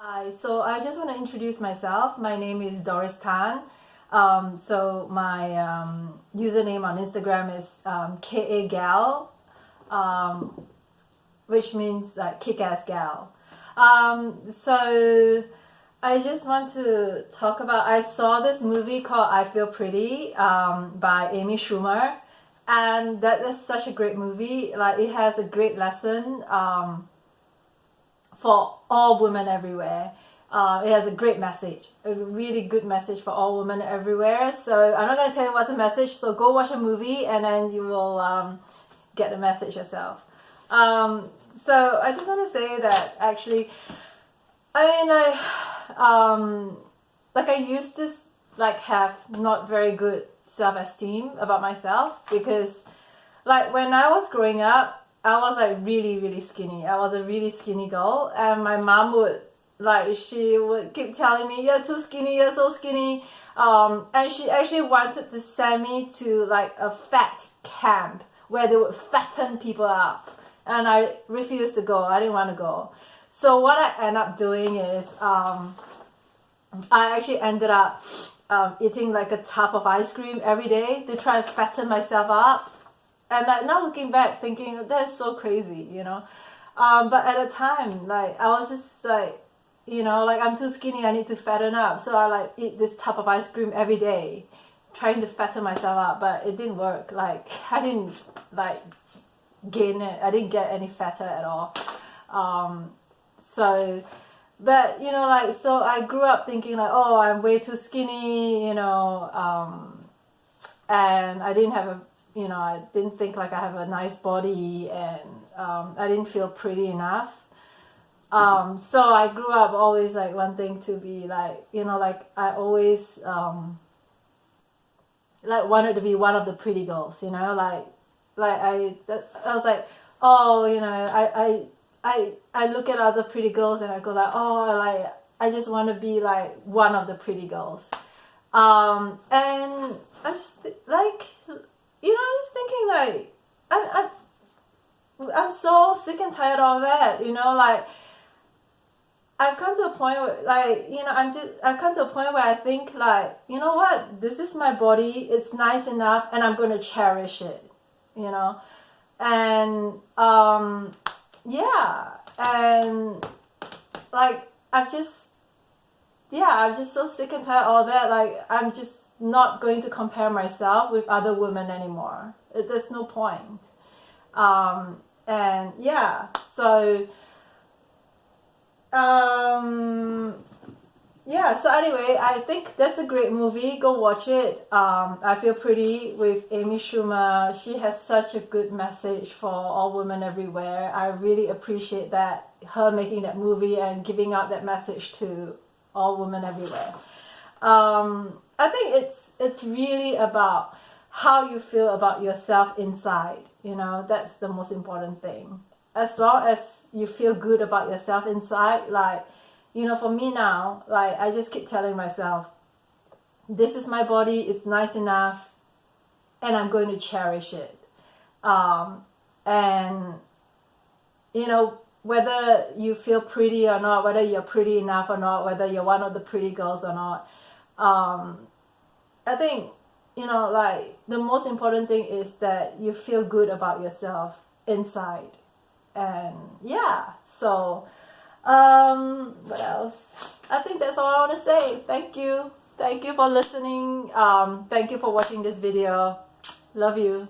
Hi, so I just want to introduce myself. My name is Doris Tan. So my username on Instagram is KAGal, which means like kick-ass gal. So I just want to talk about, I saw this movie called I Feel Pretty by Amy Schumer, and that is such a great movie. Like, it has a great lesson for all women everywhere. It has a great message, a really good message for all women everywhere. So I'm not going to tell you what's the message, so go watch a movie and then you will get the message yourself. So I just want to say that actually, I used to have not very good self-esteem about myself, because like when I was growing up, I was like really skinny. I was a really skinny girl, and my mom would she would keep telling me, "You're too skinny, you're so skinny," and she actually wanted to send me to like a fat camp where they would fatten people up, and I refused to go. I didn't want to go. So what I ended up doing is I actually ended up eating like a tub of ice cream every day to try and fatten myself up. And like now looking back, thinking that's so crazy, you know. But at the time, like I was just like, I'm too skinny, I need to fatten up. So I eat this tub of ice cream every day, trying to fatten myself up, but it didn't work. Like I didn't gain it. I didn't get any fatter at all. So I grew up thinking like, oh, I'm way too skinny, and I didn't have I didn't think like I have a nice body, and I didn't feel pretty enough. So I grew up always like wanting to be I always wanted to be one of the pretty girls, I was like, oh, I look at other pretty girls and I go like, oh, I just want to be like one of the pretty girls. And I'm just I'm just thinking I'm so sick and tired of that, I've come to a point where I've come to a point where I think you know what, this is my body, it's nice enough, and I'm going to cherish it, and yeah, and I'm just so sick and tired of all that. I'm just not going to compare myself with other women anymore. There's no point. And yeah, so so anyway, I think that's a great movie. Go watch it. I Feel Pretty with Amy Schumer. She has such a good message for all women everywhere. I really appreciate that, her making that movie and giving out that message to all women everywhere. I think it's really about how you feel about yourself inside. That's the most important thing. As long as you feel good about yourself inside, for me now, I just keep telling myself, this is my body, it's nice enough, and I'm going to cherish it. And whether you feel pretty or not, whether you're pretty enough or not, whether you're one of the pretty girls or not, I think the most important thing is that you feel good about yourself inside. And yeah, so what else? I think that's all I want to say. Thank you for listening. Thank you for watching this video. Love you.